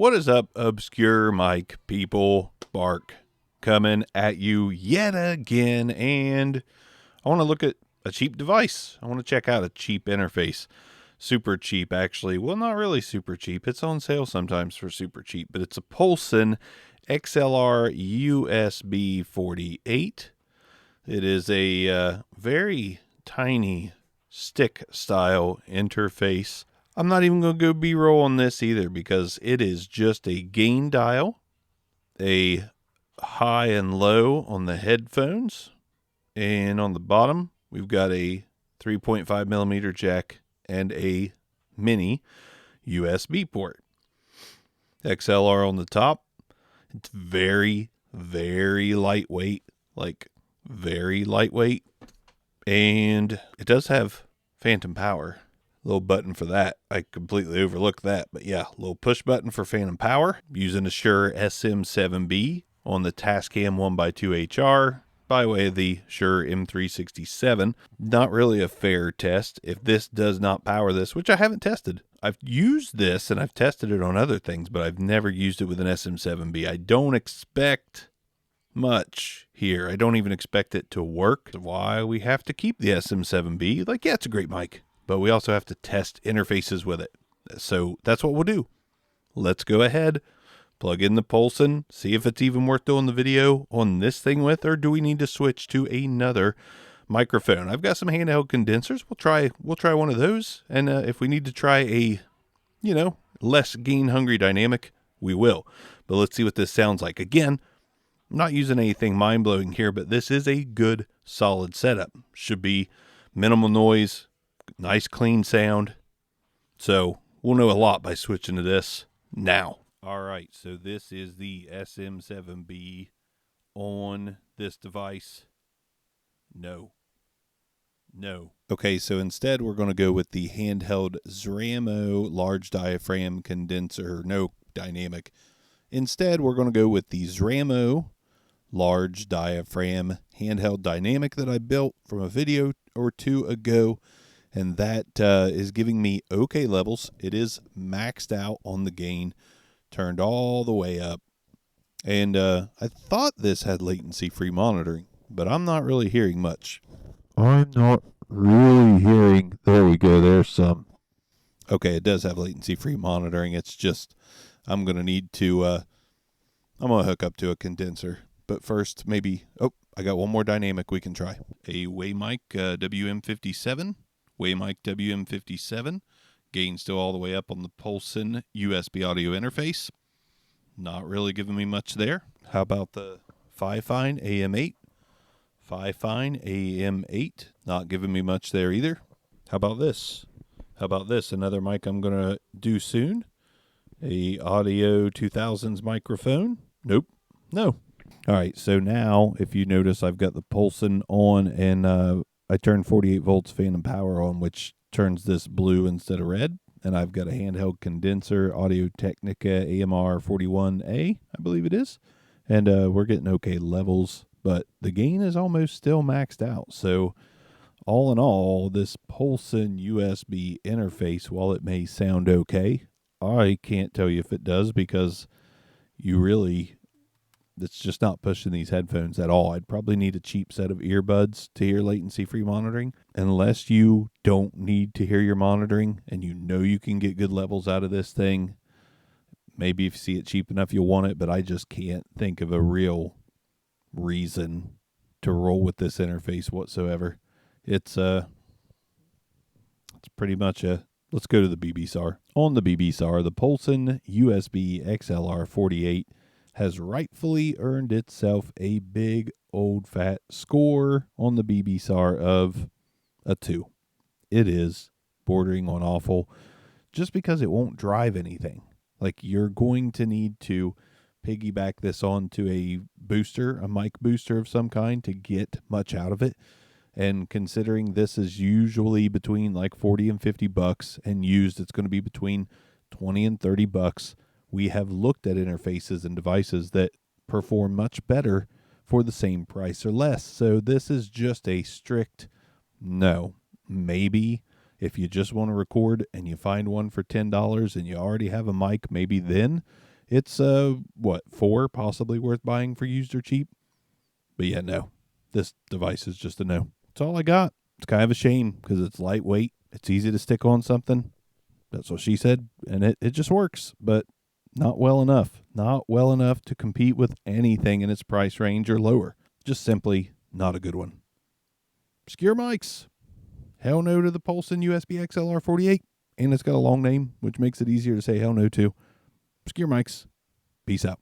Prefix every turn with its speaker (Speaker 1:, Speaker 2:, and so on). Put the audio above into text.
Speaker 1: What is up, obscure mic people? Bark coming at you yet again, and I want to look at a cheap device. I want to check out a cheap interface. Super cheap, actually. Well, not really super cheap. It's on sale sometimes for super cheap, but it's a POLSEN XLR-USB-48. It is a very tiny stick-style interface. I'm not even going to go B-roll on this either because it is just a gain dial, a high and low on the headphones, and on the bottom we've got a 3.5 millimeter jack and a mini USB port. XLR on the top. It's very, very lightweight, like very lightweight, and it does have phantom power. Little button for that. I completely overlooked that. But yeah, little push button for phantom power. Using a Shure SM7B on the Tascam 1x2HR by way of the Shure M367. Not really a fair test. If this does not power this, which I haven't tested. I've used this and I've tested it on other things, but I've never used it with an SM7B. I don't expect much here. I don't even expect it to work. That's why we have to keep the SM7B. Like, yeah, it's a great mic, but we also have to test interfaces with it. So that's what we'll do. Let's go ahead, plug in the POLSEN, see if it's even worth doing the video on this thing with, or do we need to switch to another microphone? I've got some handheld condensers. We'll try one of those, and if we need to try a, less gain hungry dynamic, we will. But let's see what this sounds like. Again, I'm not using anything mind blowing here, but this is a good solid setup. Should be minimal noise. Nice clean sound. So we'll know a lot by switching to this now. All right, so this is the SM7B on this device. No. Okay, so instead we're going to go with the handheld Zramo large diaphragm condenser. No dynamic. Instead, we're going to go with the Zramo large diaphragm handheld dynamic that I built from a video or two ago. And that is giving me okay levels. It is maxed out on the gain, turned all the way up. And I thought this had latency-free monitoring, but I'm not really hearing much. I'm not really hearing. There we go. There's some. Okay, it does have latency-free monitoring. It's just I'm going to need to, I'm going to hook up to a condenser. But first, maybe, I got one more dynamic we can try. A Waymic WM57. Waymic WM57, gain still all the way up on the POLSEN USB audio interface. Not really giving me much there. How about the Fifine AM8? Fifine AM8, not giving me much there either. How about this? Another mic I'm going to do soon. A Audio 2000s microphone. Nope. No. All right, so now if you notice I've got the POLSEN on and I turned 48 volts phantom power on, which turns this blue instead of red. And I've got a handheld condenser, Audio Technica AMR 41A, I believe it is. And we're getting okay levels, but the gain is almost still maxed out. So all in all, this POLSEN USB interface, while it may sound okay, I can't tell you if it does because it's just not pushing these headphones at all. I'd probably need a cheap set of earbuds to hear latency-free monitoring. Unless you don't need to hear your monitoring and you know you can get good levels out of this thing, maybe if you see it cheap enough, you'll want it, but I just can't think of a real reason to roll with this interface whatsoever. It's pretty much let's go to the BBSAR. On the BBSAR, the POLSEN USB XLR-48 has rightfully earned itself a big old fat score on the BBSAR of a 2. It is bordering on awful just because it won't drive anything. Like, you're going to need to piggyback this onto a booster, a mic booster of some kind to get much out of it. And considering this is usually between like $40 and $50 and used, it's going to be between $20 and $30. We have looked at interfaces and devices that perform much better for the same price or less. So this is just a strict no. Maybe if you just want to record and you find one for $10 and you already have a mic, maybe then It's, what, 4 possibly worth buying for used or cheap? But yeah, no. This device is just a no. That's all I got. It's kind of a shame because it's lightweight. It's easy to stick on something. That's what she said. And it just works, but not well enough. Not well enough to compete with anything in its price range or lower. Just simply not a good one. Obscure mics. Hell no to the POLSEN USB XLR-48. And it's got a long name, which makes it easier to say hell no to. Obscure mics. Peace out.